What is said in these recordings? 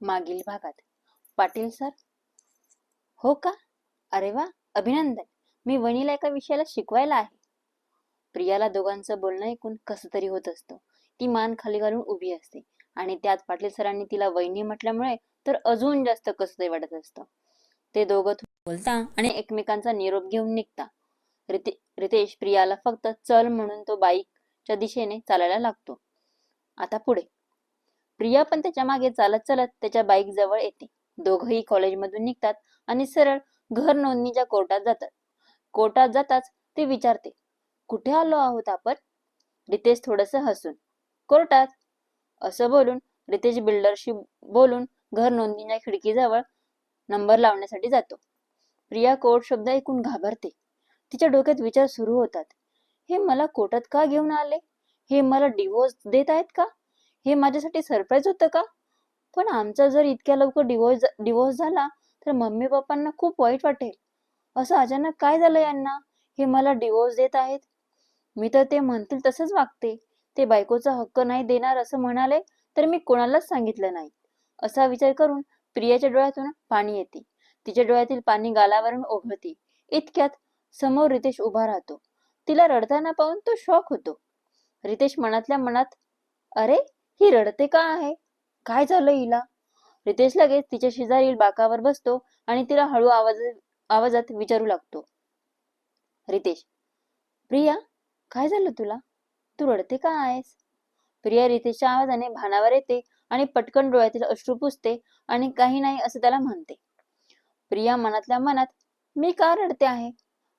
मागील भागात. पाटील सर. हो का? अरे वा, अभिनंदन. मी वहिनीला एका विषयाला शिकवायला आहे. प्रियाला दोघांचं बोलणं ऐकून कसं तरी होत असतं. ती मान खाली घालून उभी असते आणि त्यात पाटील सरांनी तिला वहिनी म्हटल्यामुळे तर अजून जास्त कसं तरी वाटत असतं. ते दोघं बोलता आणि एकमेकांचा निरोप घेऊन निघता. रितेश प्रियाला फक्त चल म्हणून तो बाईकच्या दिशेने चालायला लागतो. आता पुढे. प्रिया पण त्याच्या मागे चालत चालत त्याच्या बाईक जवळ येते. दोघही कॉलेजमधून निघतात आणि सरळ घर नोंदणीच्या कोर्टात जातात. कोर्टात जाताच ते विचारते, कुठे आलो आहोत आपण? रितेश थोडस हसून, कोर्टात. असं बोलून रितेश बिल्डरशी बोलून घर नोंदणीच्या खिडकीजवळ नंबर लावण्यासाठी जातो. प्रिया कोर्ट शब्द ऐकून घाबरते. तिच्या डोक्यात विचार सुरू होतात. हे मला कोर्टात का घेऊन आले? हे मला डिवोर्स देत आहेत का? हे माझ्यासाठी सरप्राईज होतं का? पण आमचा जर इतक्या लवकर डिवोर्स झाला तर मम्मी पप्पांना खूप वाईट वाटेल. असं अचानक काय झालं यांना? हे मला डिवोर्स देत आहेत. मी तर ते म्हणतील तसंच वागते. ते बायकोचा हक्क नाही देणार असं म्हणाले तर मी कोणालाच सांगितलं नाही. असा विचार करून प्रियाच्या डोळ्यातून पाणी येते. तिच्या डोळ्यातील पाणी गालावरून ओघळते. इतक्यात समोर रितेश उभा राहतो. तिला रडताना पाहून तो शॉक होतो. रितेश मनातल्या मनात, अरे ही रडते का आहे? काय झालं हिला? रितेश लगेच तिच्या शेजारील बाकावर बसतो आणि तिला हळू आवाजात विचारू लागतो. रितेश, प्रिया, काय झालं तुला? तू रडते का आहेस? प्रिया रितेशच्या आवाजाने भानावर येते आणि पटकन डोळ्यातील अश्रू पुसते आणि काही नाही असं त्याला म्हणते. प्रिया मनातल्या मनात, मी का रडते आहे?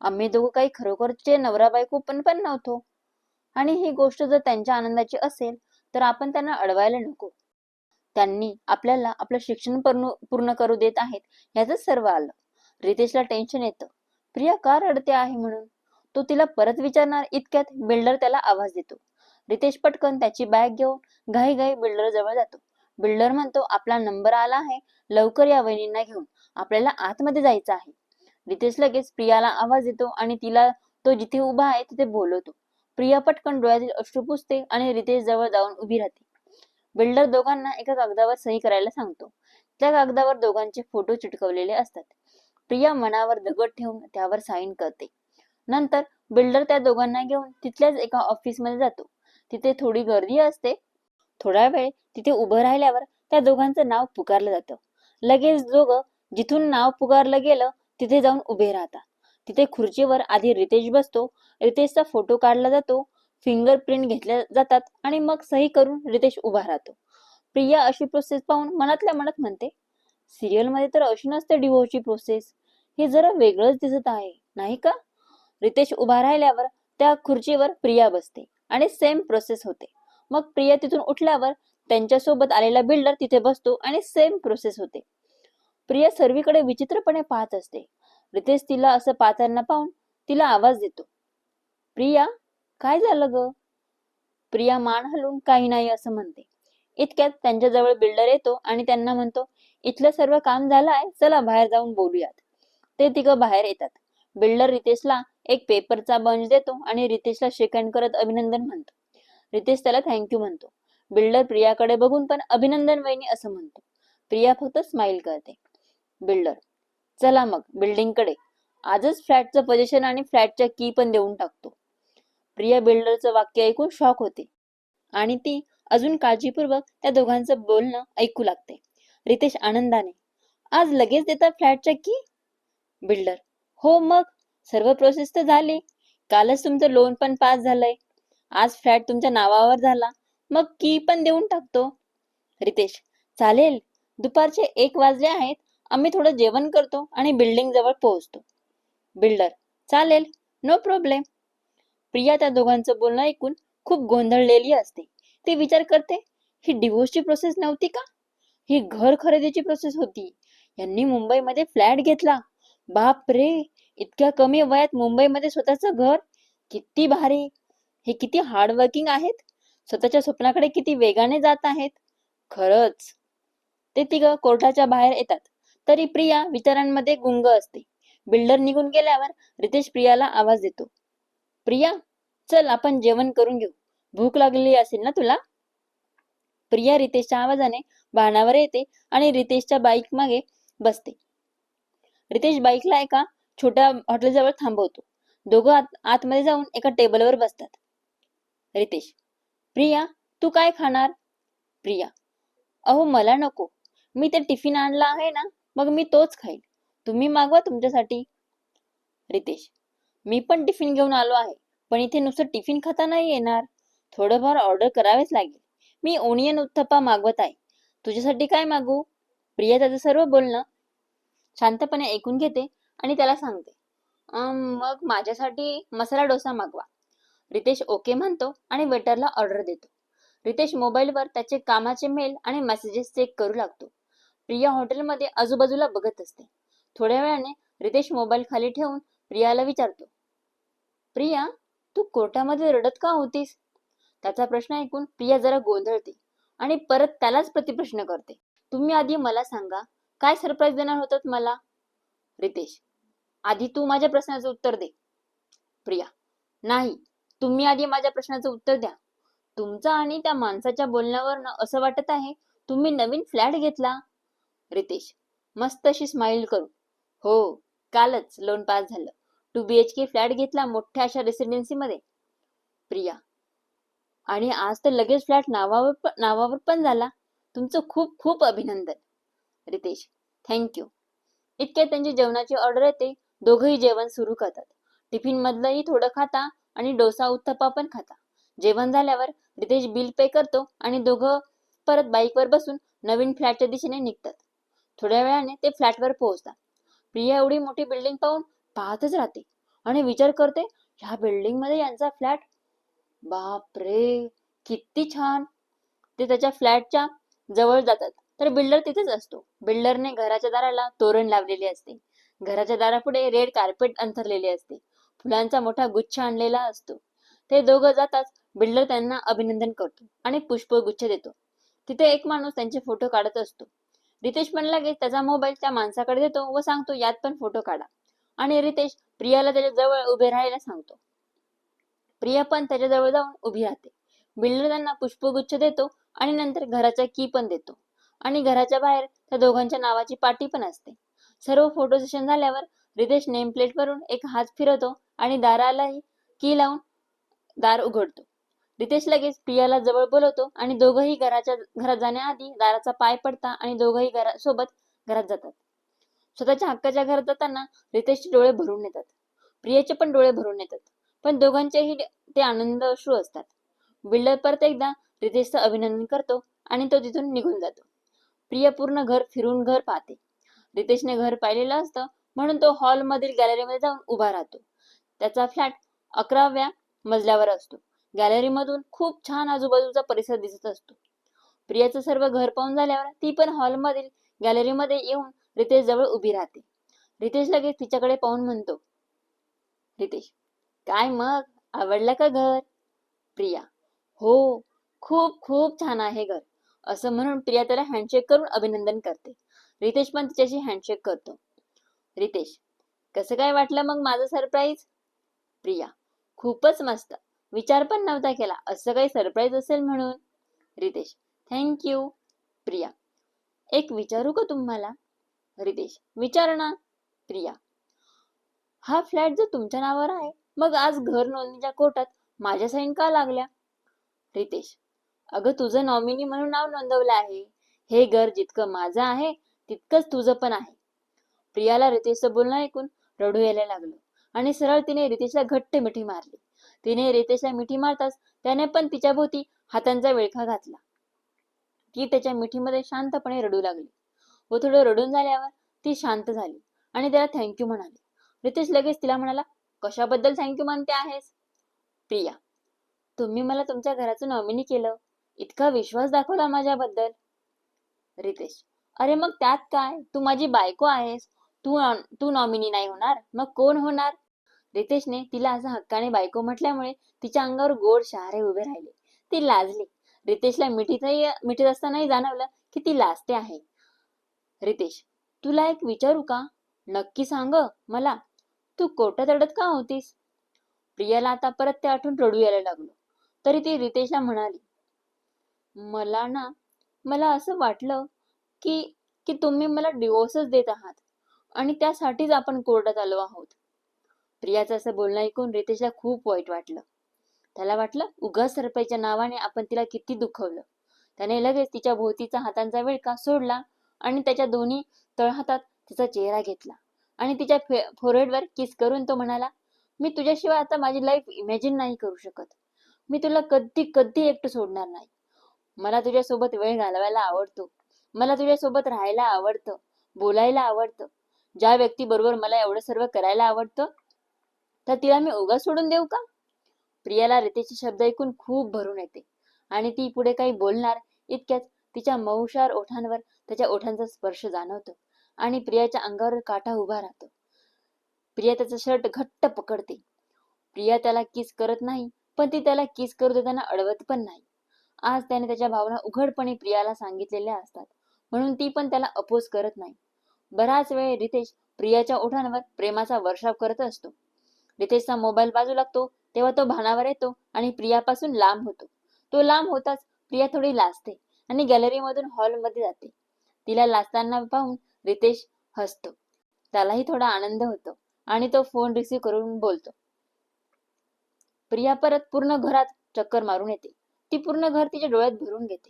आम्ही दोघं काही खरोखरचे नवरा बायको पण नव्हतो. आणि ही गोष्ट जर त्यांच्या आनंदाची असेल तर आपण त्यांना अडवायला नको. त्यांनी आपल्याला आपलं शिक्षण पूर्ण करू देत आहेत याच सर्व आलं. रितेशला टेन्शन येतं, प्रिया का रडते आहे म्हणून. तो तिला परत विचारणार इतक्यात बिल्डर त्याला आवाज देतो. रितेश पटकन त्याची बॅग घेऊन घाई बिल्डर जवळ जातो. बिल्डर म्हणतो, आपला नंबर आला आहे, लवकर या वहिनींना घेऊन, आपल्याला आतमध्ये जायचं आहे. रितेश लगेच प्रियाला आवाज देतो आणि तिला तो जिथे उभा आहे तिथे बोलवतो. प्रिया पटकन डोळ्यातील अश्रू पुसते आणि रितेश जवळ जाऊन उभी राहते. बिल्डर दोघांना एका कागदावर सही करायला सांगतो. त्या कागदावर दोघांचे फोटो चिटकवलेले असतात. प्रिया मनावर दगड ठेवून त्यावर साईन करते. नंतर बिल्डर त्या दोघांना घेऊन तिथल्याच एका ऑफिस मध्ये जातो. तिथे थोडी गर्दी असते. थोडा वेळ तिथे उभं राहिल्यावर त्या दोघांचं नाव पुकारलं जातं. लगेच दोघं जिथून नाव पुकारलं गेलं तिथे जाऊन उभे राहतात. तिथे खुर्चीवर आधी रितेश बसतो. रितेशचा फोटो काढला जातो, फिंगरप्रिंट घेतल्या जातात आणि मग सही करून रितेश उभा राहतो. प्रिया अशी प्रोसेस पाहून मनातल्या मनात म्हणते, सिरियल मध्ये तर अशी नसते डिवोर्सची प्रोसेस. हे जरा वेगळंच दिसत आहे, नाही का? रितेश उभा राहिल्यावर त्या खुर्चीवर प्रिया बसते आणि सेम प्रोसेस होते. मग प्रिया तिथून उठल्यावर त्यांच्यासोबत आलेला बिल्डर तिथे बसतो आणि सेम प्रोसेस होते. प्रिया सर्वीकडे विचित्रपणे पाहत असते. रितेश तिला असं पाहताना पाहून तिला आवाज देतो, प्रिया, काय झालं ग? प्रिया मान हलवून काही नाही असं म्हणते. इतक्यात त्यांच्याजवळ बिल्डर येतो आणि त्यांना म्हणतो, इथलं सर्व काम झालं आहे, चला बाहेर जाऊन बोलूयात. ते तिघं बाहेर येतात. बिल्डर रितेशला एक पेपरचा बंच देतो आणि रितेशला शेक हँड करत अभिनंदन म्हणतो. रितेश त्याला थँक्यू म्हणतो. बिल्डर प्रियाकडे बघून पण अभिनंदन वहिनी असं म्हणतो. प्रिया फक्त स्माइल करते. बिल्डर, चला मग बिल्डिंग कडे, आजच फ्लॅटचं पोझिशन आणि फ्लॅटच्या की पण देऊन टाकतो. प्रिया बिल्डरचं वाक्य ऐकून शॉक होते आणि ती अजून काळजीपूर्वक त्या दोघांचं बोलणं ऐकू लागते. रितेश आनंदाने, आज लगेच देतात फ्लॅटच्या की? बिल्डर, हो मग, सर्व प्रोसेस तर झाली. कालच तुमचं लोन पण पास झालंय. आज फ्लॅट तुमच्या नावावर झाला, मग की पण देऊन टाकतो. रितेश, चालेल, दुपारचे 1 वाजले आहेत, आम्ही थोडं जेवण करतो आणि बिल्डिंग जवळ पोहोचतो. बिल्डर, चालेल, नो प्रॉब्लेम. प्रिया त्या दोघांचं बोलणं ऐकून खूप गोंधळलेली असते. ती विचार करते, ही डिवोर्सची प्रोसेस नव्हती का? ही घर खरेदीची प्रोसेस होती. यांनी मुंबईमध्ये फ्लॅट घेतला. बाप रे, इतक्या कमी वयात मुंबईमध्ये स्वतःचं घर, किती भारी. हे किती हार्डवर्किंग आहेत. स्वतःच्या स्वप्नाकडे किती वेगाने जात आहेत. खरंच. ते तिघं कोर्टाच्या बाहेर येतात. तरी प्रिया विचारांमध्ये गुंग असते. बिल्डर निघून गेल्यावर रितेश प्रियाला आवाज देतो, प्रिया, चल आपण जेवण करून घेऊ. भूक लागलेली असेल ना तुला? प्रिया रितेशच्या आवाजाने वाहनावर येते आणि रितेशच्या बाईक मागे बसते. रितेश बाईकला एका छोट्या हॉटेलजवळ थांबवतो. दोघं आतमध्ये जाऊन एका टेबलवर बसतात. रितेश, प्रिया, तू काय खाणार? प्रिया, अहो मला नको. मी ते टिफिन आणला आहे ना, मग मी तोच खाईल. तुम्ही मागवा तुमच्यासाठी. रितेश, मी पण टिफिन घेऊन आलो आहे, पण इथे नुसतं टिफिन खाता नाही येणार. थोडंफार ऑर्डर करावेच लागेल. मी ओनियन उत्तप्पा मागवत आहे. तुझ्यासाठी काय मागू? प्रिया त्याचं सर्व बोलणं शांतपणे ऐकून घेते आणि त्याला सांगते, मग माझ्यासाठी मसाला डोसा मागवा. रितेश ओके म्हणतो आणि वेटरला ऑर्डर देतो. रितेश मोबाईलवर त्याचे कामाचे मेल आणि मेसेजेस चेक करू लागतो. प्रिया हॉटेलमध्ये आजूबाजूला बघत असते. थोड्या वेळाने रितेश मोबाईल खाली ठेवून प्रियाला विचारतो, प्रिया, तू कोर्टामध्ये रडत का होतीस? त्याचा प्रश्न ऐकून प्रिया जरा गोंधळते आणि परत त्यालाच प्रतिप्रश्न करते, तुम्ही आधी मला सांगा, काय सरप्राईज देणार होतात मला? रितेश, आधी तू माझ्या प्रश्नाचं उत्तर दे. प्रिया, नाही, तुम्ही आधी माझ्या प्रश्नाचं उत्तर द्या. तुमचं आणि त्या माणसाच्या बोलण्यावरनं असं वाटत आहे तुम्ही नवीन फ्लॅट घेतला. रितेश मस्त अशी स्माइल करून, हो, कालच लोन पास झालं. 2 BHK फ्लॅट घेतला मोठ्या अशा रेसिडेन्सी मध्ये. प्रिया, आणि आज तर लगेच फ्लॅट नावावर पण झाला. तुमचं खूप खूप अभिनंदन. रितेश, थँक्यू. इतक्यात त्यांची जेवणाची ऑर्डर येते. दोघंही जेवण सुरू करतात. टिफिन मधलंही थोडं खाता आणि डोसा उत्तप्पा पण खाता. जेवण झाल्यावर रितेश बिल पे करतो आणि दोघं परत बाईकवर बसून नवीन फ्लॅटच्या दिशेने निघतात. थोड्या वेळाने ते फ्लॅटवर पोहोचतात. प्रिया एवढी मोठी बिल्डिंग पाहून पाहतच राहते आणि विचार करते, ह्या बिल्डिंग मध्ये यांचा फ्लॅट, बापरे, किती छान. ते त्याच्या फ्लॅटच्या जवळ जातात तर बिल्डर तिथेच असतो. बिल्डरने घराच्या दाराला तोरण लावलेले असते. घराच्या दारापुढे रेड कार्पेट अंथरलेले असते. फुलांचा मोठा गुच्छ आणलेला असतो. ते दोघं जातात. बिल्डर त्यांना अभिनंदन करतो आणि पुष्पगुच्छ देतो. तिथे एक माणूस त्यांचे फोटो काढत असतो. रितेश पण लगेच त्याचा मोबाईल त्या माणसाकडे देतो व सांगतो, यात पण फोटो काढा. आणि रितेश प्रियाला त्याच्या जवळ उभे राहायला सांगतो. प्रिया पण त्याच्या जवळ जाऊन उभी राहते. बिल्डर त्यांना पुष्पगुच्छ देतो आणि नंतर घराचा की पण देतो आणि घराच्या बाहेर त्या दोघांच्या नावाची पाटी पण असते. सर्व फोटो सेशन झाल्यावर रितेश नेम प्लेट वरून एक हात फिरवतो आणि दारालाही की लावून दार उघडतो. रितेश लगेच प्रियाला जवळ बोलवतो आणि दोघंही घरात जाण्याआधी दाराचा पाय पडता आणि दोघंही सोबत घरात जातात. स्वतःच्या हक्काच्या घरात जाताना रितेशचे डोळे भरून येतात. प्रियाचे पण डोळे भरून येतात. पण दोघांचेही ते आनंद अश्रू असतात. बिल्डर परत एकदा रितेशचं अभिनंदन करतो आणि तो तिथून निघून जातो. प्रिया पूर्ण घर फिरून घर पाहते. रितेशने घर पाहिलेलं असतं म्हणून तो हॉल मधील गॅलरीमध्ये जाऊन उभा राहतो. त्याचा फ्लॅट 11व्या मजल्यावर असतो. गॅलरी मधून खूप छान आजूबाजूचा परिसर दिसत असतो. प्रियाचं सर्व घर पाहून झाल्यावर ती पण हॉल मधील गॅलरीमध्ये येऊन रितेश जवळ उभी राहते. रितेश लगेच तिच्याकडे पाहून म्हणतो, रितेश, काय मग, आवडलं का घर? प्रिया, हो, खूप खूप छान आहे घर. असं म्हणून प्रिया त्याला हँडशेक करून अभिनंदन करते. रितेश पण तिच्याशी हँडशेक करतो. रितेश, कसं काय वाटलं मग माझं सरप्राईज? प्रिया, खूपच मस्त. विचार पण नव्हता केला असं काही सरप्राईज असेल म्हणून. रितेश, थँक्यू. प्रिया, एक विचारू का तुम्हाला? रितेश, विचार ना. प्रिया, हा फ्लॅट जर तुमच्या नावावर आहे मग आज घर नोंदणीच्या कोर्टात माझ्या साईन का लागल्या? रितेश, अगं तुझं नॉमिनी म्हणून नाव नोंदवलं आहे. हे घर जितकं माझं आहे तितकंच तुझं पण आहे. प्रियाला रितेशचं बोलणं ऐकून रडू यायला लागलं आणि सरळ तिने रितेशला घट्ट मिठी मारली. तिने रितेशला मिठी मारताच त्याने पण तिच्या भोवती हातांचा विळखा घातला. ती त्याच्या मिठीमध्ये शांतपणे रडू लागली व थोडं रडून झाल्यावर ती शांत झाली आणि त्याला थँक्यू म्हणाली. रितेश लगेच तिला म्हणाला, कशाबद्दल थँक्यू म्हणते आहेस? प्रिया, तुम्ही मला तुमच्या घराचं नॉमिनी केलं, इतका विश्वास दाखवला माझ्याबद्दल. रितेश, अरे मग त्यात काय, तू माझी बायको आहेस. तू नॉमिनी नाही होणार मग कोण होणार? रितेशने तिला असं हक्काने बायको म्हटल्यामुळे तिच्या अंगावर गोड शहारे उभे राहिले. ती लाजली. रितेशला मिठीत असतानाही जाणवलं की ती लाजते आहे. रितेश, तुला एक विचारू का? नक्की सांग मला, तू कोर्टात रडत का होतीस? प्रियाला आता परत ते आठवून रडू यायला लागलं. तरी ती रितेशला म्हणाली, मला ना मला असं वाटलं की की तुम्ही मला डिवोर्सच देत आहात आणि त्यासाठीच आपण कोर्टात आलो आहोत. प्रियाचं असं बोलणं ऐकून रितेशला खूप वाईट वाटलं. त्याला वाटलं उगाच सरपंचच्या नावाने आपण तिला किती दुखवलं. त्याने लगेच तिच्या भोवतीचा हातांचा विळखा सोडला आणि त्याच्या दोन्ही तळहातात तिचा चेहरा घेतला आणि तिच्या फोरहेडवर किस करून तो म्हणाला, मी तुझ्याशिवाय आता माझी लाईफ इमॅजिन नाही करू शकत. मी तुला कधी कधी एकटं सोडणार नाही. मला तुझ्यासोबत वेळ घालवायला आवडतो. मला तुझ्यासोबत राहायला आवडतं, बोलायला आवडतं. ज्या व्यक्ती बरोबर मला एवढं सर्व करायला आवडतं, तर तिला मी उगाच सोडून देऊ का? प्रियाला रितेशचे शब्द ऐकून खूप भरून येते आणि ती पुढे काही बोलणार इतक्यात तिच्या मऊशार ओठांवर त्याच्या ओठांचा स्पर्श जाणवतो आणि प्रियाच्या अंगावर काटा उभा राहतो. प्रिया त्याचा शर्ट घट्ट पकडते. प्रिया त्याला किस करत नाही, पण ती त्याला किस करू देताना अडवत पण नाही. आज त्याने त्याच्या भावना उघडपणे प्रियाला सांगितलेल्या असतात, म्हणून ती पण त्याला अपोज करत नाही. बराच वेळ रितेश प्रियाच्या ओठांवर प्रेमाचा वर्षाव करत असतो. रितेशचा मोबाईल बाजू लागतो तेव्हा तो भानावर येतो आणि प्रियापासून लांब होतो. तो लांब होताच प्रिया थोडी लाजते आणि गॅलरीमधून हॉलमध्ये जाते. तिला लाजताना पाहून रितेश हसतो. त्यालाही थोडा आनंद होतो आणि तो फोन रिसीव्ह करून बोलतो. प्रिया परत पूर्ण घरात चक्कर मारून येते. ती पूर्ण घर तिच्या डोळ्यात भरून घेते.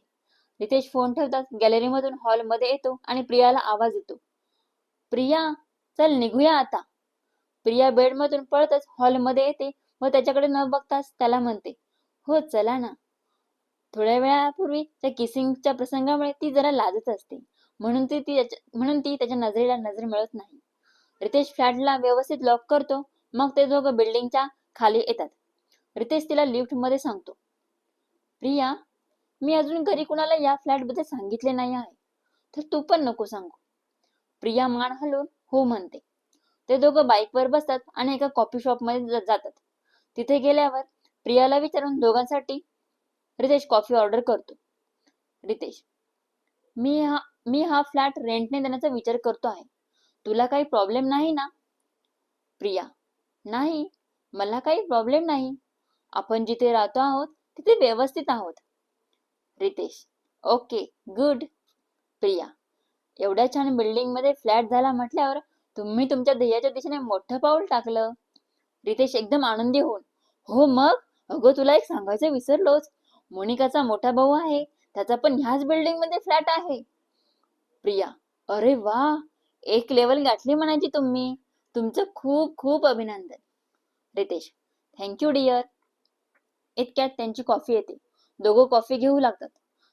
रितेश फोन ठेवताच गॅलरीमधून हॉलमध्ये येतो आणि प्रियाला आवाज येतो, प्रिया, चल निघूया आता. प्रिया बेडमधून पळतच हॉलमध्ये येते व त्याच्याकडे न बघताच त्याला म्हणते, हो चला ना. थोड्या वेळापूर्वी त्या किसिंगच्या प्रसंगामुळे ती जरा लाजत असते, म्हणून ती त्याच्या नजरेला नजर मिळत नाही. रितेश फ्लॅटला व्यवस्थित लॉक करतो. मग ते दोघं बिल्डिंगच्या खाली येतात. रितेश तिला लिफ्ट मध्ये सांगतो, प्रिया, मी अजून घरी कुणाला या फ्लॅट बद्दल सांगितले नाही आहे, तर तू पण नको सांगू. प्रिया मान हलवून हो म्हणते. ते दोघं बाईकवर बसतात आणि एका कॉफी शॉप मध्ये जातात. तिथे गेल्यावर प्रियाला विचारून दोघांसाठी रितेश कॉफी ऑर्डर करतो. रितेश, मी हा फ्लॅट रेंटने देण्याचा विचार करतो आहे. तुला काही प्रॉब्लेम नाही ना? प्रिया, नाही, मला काही प्रॉब्लेम नाही. आपण जिथे राहतो आहोत तिथे व्यवस्थित आहोत. Riteish, okay, good. प्रिया, एवढ्या छान बिल्डिंग मध्ये फ्लॅट झाला म्हटल्यावर तुम्ही तुमच्या ध्येयाच्या दिशेने मोठं पाऊल टाकलं. रितेश एकदम आनंदी होऊन, हो मग, अगं तुला एक सांगायचं विसरलोच. मोनिकाचा मोठा भाऊ आहे, त्याचा पण ह्याच बिल्डिंग मध्ये फ्लॅट आहे. प्रिया, अरे वा, एक लेवल गाठली म्हणायची तुम्ही. तुमचं खूप खूप अभिनंदन. Ritesh, thank you dear. इतक्यात त्यांची कॉफी येते. दोघं कॉफी घेऊ लागतात.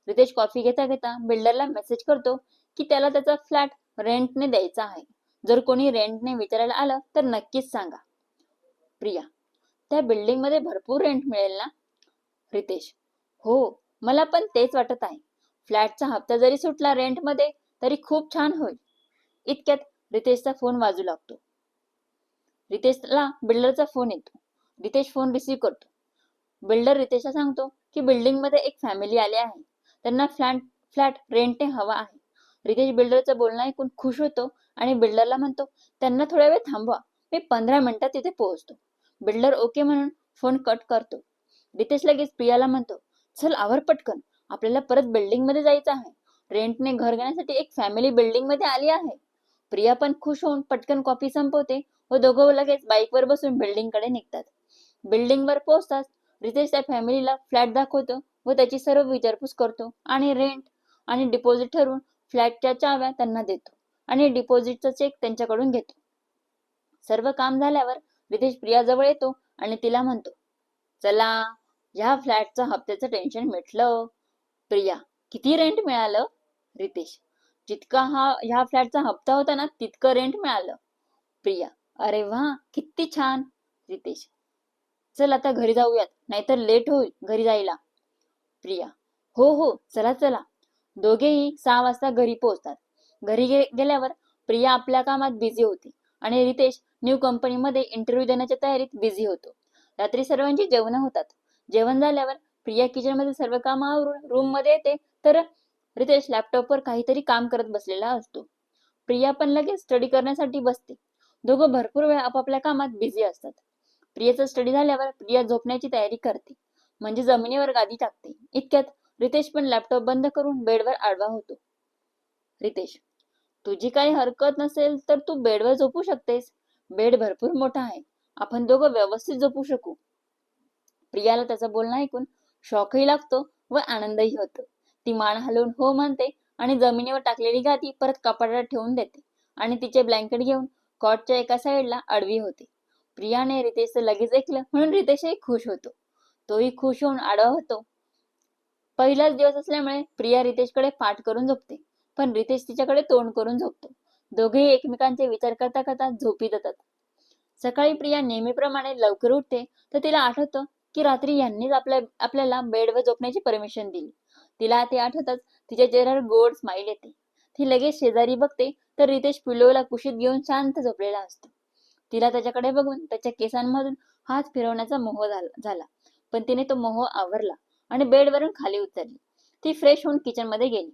रितेश कॉफी घेता घेता बिल्डरला मेसेज करतो की त्याला त्याचा फ्लॅट रेंटने द्यायचा आहे. जर कोणी रेंटने विचारायला आलं तर नक्कीच सांगा. प्रिया, त्या बिल्डिंग मध्ये भरपूर रेंट मिळेल ना? रितेश, हो, मला पण तेच वाटत आहे. फ्लॅटचा हप्ता जरी सुटला रेंट मध्ये तरी खूप छान होईल. इतक्यात रितेशचा फोन वाजू लागतो. रितेशला बिल्डरचा फोन येतो. रितेश फोन रिसीव्ह करतो. बिल्डर रितेशला सांगतो की बिल्डिंग मध्ये एक फॅमिली आली आहे. त्यांना फ्लॅट रेंटने हवा आहे. रितेश बिल्डरचं बोलणं ऐकून खुश होतो आणि बिल्डरला म्हणतो, त्यांना थोडा वेळ थांबवा, मी 15 मिनिटात तिथे पोहोचतो. बिल्डर ओके म्हणून फोन कट करतो. रितेश लगेच प्रियाला म्हणतो, चल आवर पटकन, आपल्याला परत बिल्डिंग मध्ये जायचं आहे. रेंटने घर घेण्यासाठी एक फॅमिली बिल्डिंग मध्ये आली आहे. प्रिया पण खुश होऊन पटकन कॉफी संपवते व दोघं लगेच बाईकवर बसून बिल्डिंग कडे निघतात. बिल्डिंग वर पोहोचताच रितेश त्या फॅमिलीला फ्लॅट दाखवतो व त्याची सर्व विचारपूस करतो आणि रेंट आणि डिपॉझिट ठरवून फ्लॅटच्या चाव्या त्यांना देतो आणि डिपॉझिटचा चेक त्यांच्याकडून घेतो. सर्व काम झाल्यावर रितेश प्रियाजवळ येतो आणि तिला म्हणतो, चला, ह्या फ्लॅटचं हप्त्याचं टेन्शन मिटलं. प्रिया, किती रेंट मिळालं? रितेश, जितका ह्या फ्लॅटचा हप्ता होता ना तितकं रेंट मिळालं. प्रिया, अरे वा, किती छान. रितेश, चल आता घरी जाऊयात, नाहीतर लेट होईल घरी जायला. प्रिया, हो हो, चला चला. दोघेही 6 वाजता घरी पोहोचतात. घरी गेल्यावर प्रिया आपल्या कामात बिझी होती आणि रितेश न्यू कंपनीमध्ये इंटरव्ह्यू देण्याच्या तयारीत बिझी होतो. रात्री सर्वांची जेवण होतात. जेवण झाल्यावर प्रिया किचन मध्ये सर्व काम आवरून रूम मध्ये येते तर रितेश लॅपटॉपवर काहीतरी काम करत बसलेला असतो. प्रिया पण लगेच स्टडी करण्यासाठी बसते. दोघं भरपूर वेळ आपापल्या कामात बिझी असतात. प्रियाचा स्टडी झाल्यावर प्रिया झोपण्याची तयारी करते, म्हणजे जमिनीवर गादी टाकते. इतक्यात रितेश पण लॅपटॉप बंद करून बेडवर आडवा होतो. रितेश, तुझी काही हरकत नसेल तर तू बेडवर झोपू शकतेस. बेड भरपूर मोठा आहे. आपण दोघं व्यवस्थित झोपू शकू. प्रियाला त्याचं बोलणं ऐकून शॉकही लागतो व आनंदही होतो. ती मान हलवून हो म्हणते आणि जमिनीवर टाकलेली गादी परत कपाटात ठेवून देते आणि तिचे ब्लँकेट घेऊन कॉटच्या एका साईडला आडवी होते. प्रियाने रितेशचं लगेच ऐकलं म्हणून रितेशही खुश होतो. तोही खुश होऊन आडवा होतो. पहिलाच दिवस असल्यामुळे प्रिया रितेशकडे पाठ करून झोपते, पण रितेश तिच्याकडे तोंड करून झोपतो. दोघेही एकमेकांचे विचार करता करता झोपी जातात. सकाळी प्रिया नेहमीप्रमाणे लवकर उठते तर तिला आठवतं की रात्री यांनीच आपल्याला बेडवर झोपण्याची परमिशन दिली. तिला ते आठवतच तिच्या चेहऱ्यावर गोड स्माईल येते. ती लगेच शेजारी बघते तर रितेश पिलोला कुशीत घेऊन शांत झोपलेला असतो. तिला त्याच्याकडे बघून त्याच्या केसांमधून हात फिरवण्याचा मोह झाला, पण तिने तो मोह आवरला आणि बेडवरून खाली उतरली. ती फ्रेश होऊन किचन मध्ये गेली.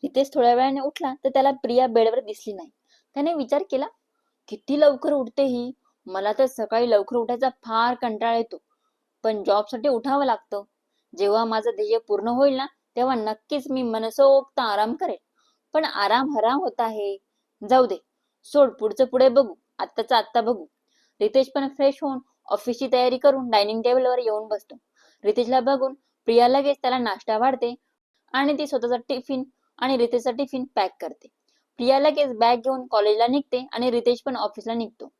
रितेश थोड्या वेळाने उठला तर त्याला प्रिया बेडवर दिसली नाही. त्याने विचार केला, किती लवकर उठते ही. मला तर सकाळी लवकर उठायचा फार कंटाळा येतो, पण जॉबसाठी उठावं लागतं. जेव्हा माझं ध्येय पूर्ण होईल ना, तेव्हा नक्कीच मी मनसोक्त आराम करेल. पण आराम हराम होत आहे. जाऊ दे, सोड, पुढचं पुढे बघू, आत्ताचं आत्ता बघू. रितेश पण फ्रेश होऊन ऑफिसची तयारी करून डायनिंग टेबलवर येऊन बसतो. रितेशला बघून प्रिया लगेच त्याला नाश्ता वाढते आणि ती स्वतःचा टिफिन आणि रितेशचा टिफिन पॅक करते. प्रिया लगेच बॅग घेऊन कॉलेजला निघते आणि रितेश पण ऑफिसला निघतो.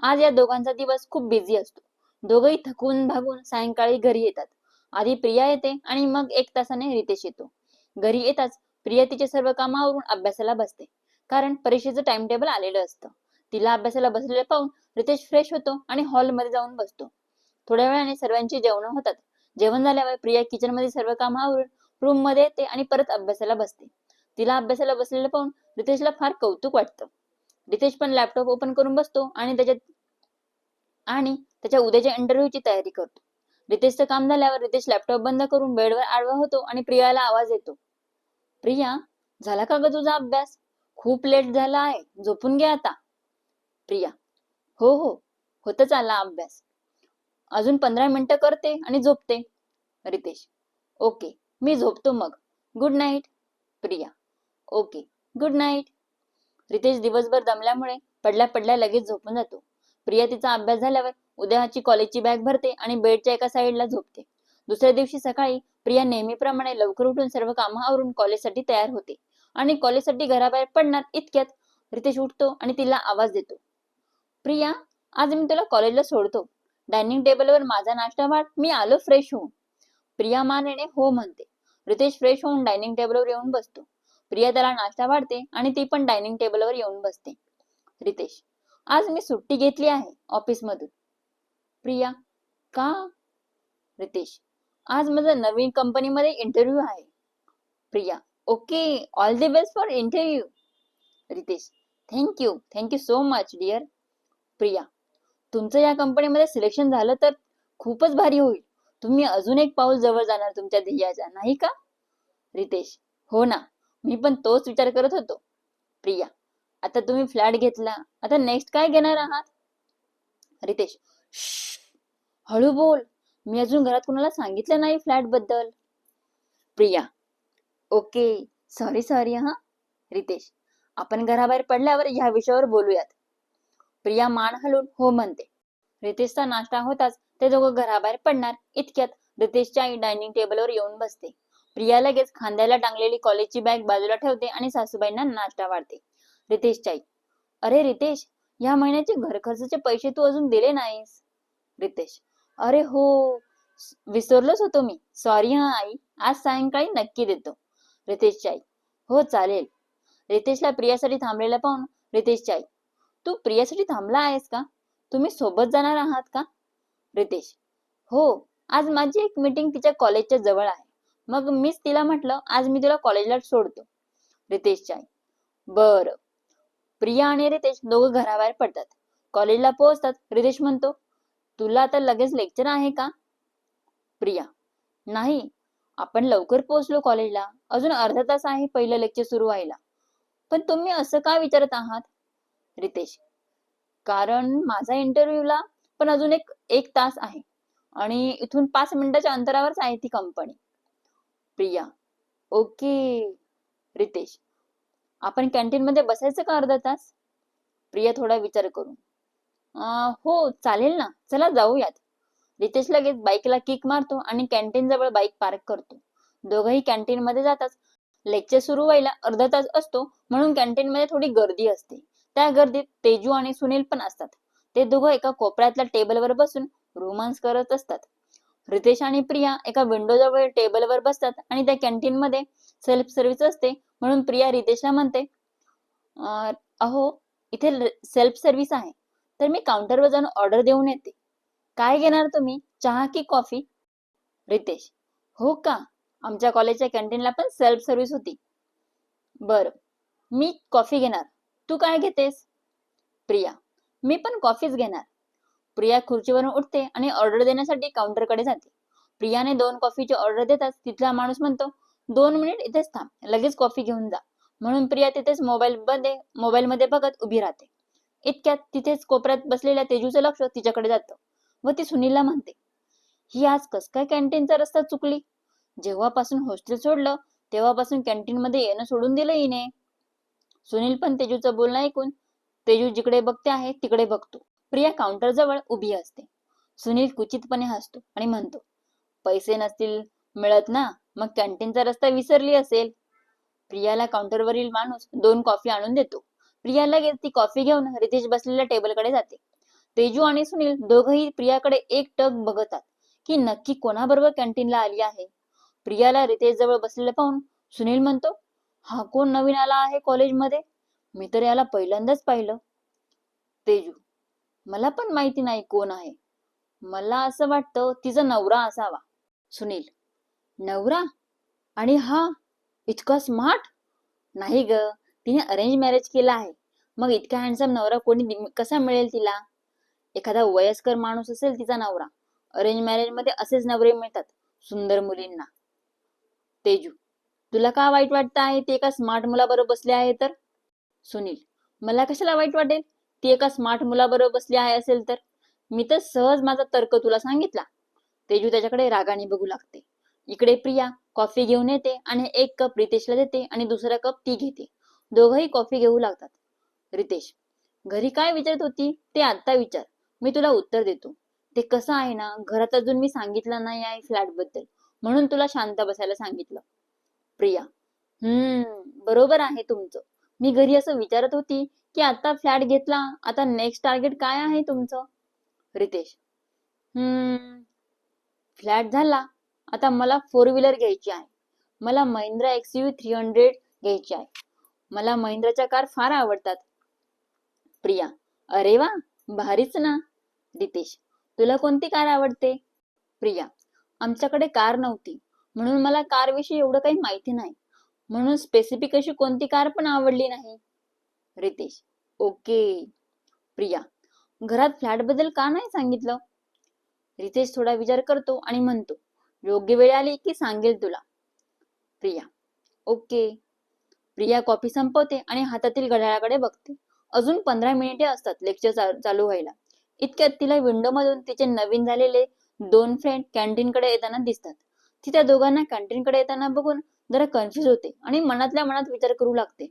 आज या दोघांचा दिवस खूप बिझी असतो. दोघंही थकून भागून सायंकाळी घरी येतात. आधी प्रिया येते आणि मग 1 तासाने रितेश येतो. घरी येताच प्रिया तिचे सर्व कामावरून अभ्यासाला बसते, कारण परीक्षेचं टाइम टेबल आलेलं असतं. तिला अभ्यासाला बसलेलं पाहून रितेश फ्रेश होतो आणि हॉलमध्ये जाऊन बसतो. थोड्या वेळाने सर्वांची जेवण होतात. जेवण झाल्यावर प्रिया किचन मध्ये सर्व कामावरून रूम मध्ये येते आणि परत अभ्यासाला बसते. तिला अभ्यासाला बसलेलं पाहून रितेशला फार कौतुक वाटतं. रितेश पण लॅपटॉप ओपन करून बसतो आणि त्याच्या उद्याच्या इंटरव्ह्यूची तयारी करतो. रितेशचं काम झाल्यावर रितेश लॅपटॉप बंद करून बेडवर आडवा होतो आणि प्रियाला आवाज येतो, प्रिया, झाला का ग तुझा अभ्यास? खूप लेट झाला आहे, झोपून घे आता. प्रिया, हो हो, होतच आला अभ्यास. अजून 15 मिनिटं करते आणि झोपते. रितेश, ओके, मी झोपतो मग. Good night. Priya, okay, good night. Ritesh दिवसभर दमल्यामुळे पडल्या पडल्या लगेच झोपून जातो. प्रिया तिचा अभ्यास झाल्यावर उद्याची कॉलेजची बॅग भरते आणि बेडच्या एका साईडला झोपते. दुसऱ्या दिवशी सकाळी प्रिया नेहमीप्रमाणे लवकर उठून सर्व कामं आवरून कॉलेजसाठी तयार होते आणि कॉलेजसाठी घराबाहेर पडणार इतक्यात रितेश उठतो आणि तिला आवाज देतो, प्रिया, आज मी तुला कॉलेजला सोडतो. डायनिंग टेबलवर माझा नाश्ता वाढ, मी आलो फ्रेश होऊन. प्रिया मानेने हो म्हणते. रितेश फ्रेश होऊन डायनिंग टेबलवर येऊन बसतो. प्रिया त्याला नाश्ता वाढते आणि ती पण डायनिंग टेबलवर येऊन बसते. रितेश, आज मी सुट्टी घेतली आहे ऑफिस मधून. प्रिया, का? रितेश, आज माझा नवीन कंपनीमध्ये इंटरव्ह्यू आहे. Priya, okay, all the best for interview. Ritesh, thank you so much dear. Priya, तुमचं या कंपनीमध्ये सिलेक्शन झालं तर खूपच भारी होईल. तुम्ही अजून एक पाऊल जवळ जाणार तुमच्या ध्येयाच्या, नाही का? रितेश, हो ना, मी पण तोच विचार करत होतो. प्रिया, आता तुम्ही फ्लॅट घेतला, आता नेक्स्ट काय घेणार आहात? रितेश, हळू बोल, मी अजून घरात कुणाला सांगितलं नाही फ्लॅट बद्दल. प्रिया, ओके, सॉरी हा. रितेश, आपण घराबाहेर पडल्यावर ह्या विषयावर बोलूयात. प्रिया मान हलवून हो म्हणते. रितेशचा नाश्ता होताच ते दोघं घराबाहेर पडणार इतक्यात रितेशच्या आई डायनिंग टेबलवर येऊन बसते. प्रिया लगेच खांद्याला टांगलेली कॉलेजची बॅग बाजूला ठेवते आणि सासूबाईंना नाश्ता वाढते. रितेशच्या आई, अरे रितेश, या महिन्याचे घर खर्चाचे पैसे तू अजून दिले नाहीस. रितेश, अरे हो, विसरलोच होतो मी, सॉरी हा आई, आज सायंकाळी नक्की देतो. रितेशच्या आई, हो चालेल. रितेशला प्रियासाठी थांबलेला पाहून रितेशच्या आई, तू प्रियासाठी थांबला आहेस का? तुम्ही सोबत जाणार आहात का? रितेश, हो, आज माझी एक मीटिंग तिच्या कॉलेजच्या जवळ आहे, मग मीच तिला म्हटलं आज मी तुला कॉलेजला सोडतो. रितेशच्या आई, बरं. प्रिया आणि रितेश दोघं घराबाहेर पडतात. कॉलेजला पोहोचतात. रितेश म्हणतो, तुला आता लगेच लेक्चर आहे का? प्रिया, नाही, आपण लवकर पोहोचलो कॉलेजला, अजून अर्धा तास आहे पहिलं लेक्चर सुरू व्हायला. पण तुम्ही असं का विचारत आहात? रितेश, कारण माझा इंटरव्ह्यूला पण अजून एक तास आहे आणि इथून 5 मिनिटाच्या अंतरावरच आहे ती कंपनी. प्रिया, ओके. रितेश, आपण कॅन्टीन मध्ये बसायचं का अर्धा तास? प्रिया थोडा विचार करून. हो चालेल ना, चला जाऊयात. रितेश लगेच बाईकला किक मारतो आणि कॅन्टीन जवळ बाईक पार्क करतो. दोघंही कॅन्टीन मध्ये जातात. लेक्चर सुरू व्हायला अर्धा तास असतो, म्हणून कॅन्टीन मध्ये थोडी गर्दी असते. त्या गर्दीत तेजू आणि सुनील पण असतात. ते दोघं एका कोपऱ्यातल्या टेबलवर बसून रोमांस करत असतात. रितेश आणि प्रिया एका विंडो जवळ टेबलवर बसतात आणि त्या कॅन्टीन मध्ये सेल्फ सर्व्हिस असते, म्हणून प्रिया रितेशला म्हणते, अहो इथे सेल्फ सर्व्हिस आहे, तर मी काउंटरवर जाऊन ऑर्डर देऊन येते. काय घेणार तुम्ही, चहा की कॉफी? रितेश, हो का, आमच्या कॉलेजच्या कॅन्टीनला पण सेल्फ सर्व्हिस होती. बर, मी कॉफी घेणार. तू काय घेतेस? प्रिया, मी पण कॉफीच घेणार. प्रिया खुर्चीवरून उठते आणि ऑर्डर देण्यासाठी काउंटरकडे जाते. प्रियाने 2 कॉफीची ऑर्डर देताच तिथला माणूस म्हणतो, 2 मिनिट इथेच थांब, लगेच कॉफी घेऊन जा. म्हणून प्रिया तिथेच मोबाईल मध्ये बघत उभी राहते. इतक्यात तिथेच कोपऱ्यात बसलेल्या तेजूचं लक्ष तिच्याकडे जातं व ती सुनीलला म्हणते, ही आज कस काय कॅन्टीनचा रस्ता चुकली? जेव्हापासून हॉस्टेल सोडलं तेव्हापासून कॅन्टीन मध्ये येणं सोडून दिलं हिने. सुनील पण तेजूचं बोलणं ऐकून तेजू जिकडे बघते आहे तिकडे बघतो. प्रिया काउंटर जवळ उभी असते. सुनील कुचितपणे हसतो आणि म्हणतो, पैसे नसतील मिळत ना, मग कॅन्टीनचा रस्ता विसरली असेल. प्रियाला काउंटरवरील माणूस 2 कॉफी आणून देतो. प्रिया लगेच ती कॉफी घेऊन रितेश बसलेल्या टेबलकडे जाते. तेजू आणि सुनील दोघही प्रियाकडे एक टक बघतात की नक्की कोणाबरोबर कॅन्टीनला आली आहे. प्रियाला रितेश जवळ बसलेलं पाहून सुनील म्हणतो, हा कोण नवीन आला आहे कॉलेजमध्ये? मी तर याला पहिल्यांदाच पाहिलं. तेजू, मला पण माहिती नाही कोण आहे. मला असं वाटतं तिचा नवरा असावा. सुनील, नवरा? आणि हा इतका स्मार्ट? नाही ग, तिने अरेंज मॅरेज केला आहे. मग इतका हँडसम नवरा कोणी कसा मिळेल तिला? एखादा वयस्कर माणूस असेल तिचा नवरा. अरेंज मॅरेज मध्ये असेच नवरे मिळतात सुंदर मुलींना. तेजू, तुला का वाईट वाटतं आहे ती एका स्मार्ट मुलाबरोबर बसली आहे तर? सुनील, मला कशाला वाईट वाटेल ती एका स्मार्ट मुलाबरोबर बसली आहे असेल तर? मी तर सहज माझा तर्क तुला सांगितला. तेजू त्याच्याकडे रागाने बघू लागते. इकडे प्रिया कॉफी घेऊन येते आणि एक कप रितेशला देते आणि दुसरा कप ती घेते. दोघही कॉफी घेऊ लागतात. रितेश, घरी काय विचारत होती ते आता विचार, मी तुला उत्तर देतो. ते कसं आहे ना, घरात अजून मी सांगितलं नाही आहे फ्लॅट बद्दल, म्हणून तुला शांत बसायला सांगितलं. प्रिया, बरोबर आहे तुमचं. मी घरी असं विचारत होती की आता फ्लॅट घेतला, आता नेक्स्ट टार्गेट काय आहे तुमचं? रितेश, फ्लॅट झाला, आता मला 4 व्हीलर घ्यायची आहे. मला महिंद्रा XUV 300 घ्यायची आहे. मला महिंद्राच्या कार फार आवडतात. प्रिया, अरे वा, भारीच ना. रितेश, तुला कोणती कार आवडते? प्रिया, आमच्याकडे कार नव्हती, म्हणून मला कार विषयी एवढं काही माहिती नाही, म्हणून स्पेसिफिक अशी कोणती कार पण आवडली नाही. रितेश, ओके. प्रिया, घरात फ्लॅट बद्दल का नाही सांगितलं? रितेश थोडा विचार करतो आणि म्हणतो, योग्य वेळ आली की सांगेल तुला. प्रिया, ओके. प्रिया कॉफी संपवते आणि हातातील घड्याळाकडे बघते. अजून 15 मिनिटे असतात लेक्चर चालू व्हायला. इतक्यात तिला विंडो मधून तिचे नवीन झालेले 2 फ्रेंड कॅन्टीन कडे येताना दिसतात. ती त्या दोघांना कॅन्टीन कडे येताना बघून जरा कन्फ्युज होते आणि मनातल्या मनात विचार करू लागते,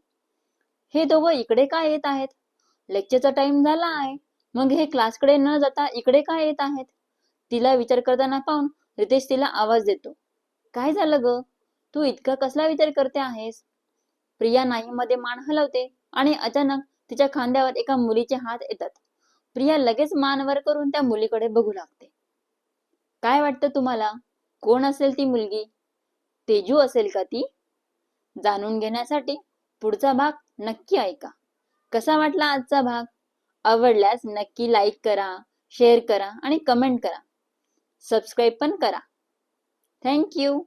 हे दोघं इकडे काय येत आहेत? लेक्चरचा टाइम झाला आहे, मग हे क्लासकडे न जाता इकडे काय येत आहेत? तिला विचार करताना पाहून रितेश तिला आवाज देतो, काय झालं ग, तू इतका कसला विचार करते आहेस? प्रिया नाही मध्ये मान हलवते आणि अचानक तिच्या खांद्यावर एका मुलीचे हात येतात. प्रिया लगेच मान वर करून त्या मुलीकडे बघू लागते. काय वाटतं तुम्हाला, कोण असेल ती मुलगी? तेजू असेल का ती? जाणून घेण्यासाठी पुढचा भाग नक्की ऐका. कसा वाटला आजचा भाग? आवडल्यास नक्की लाईक करा, शेअर करा आणि कमेंट करा. सबस्क्राईब पण करा. Thank you.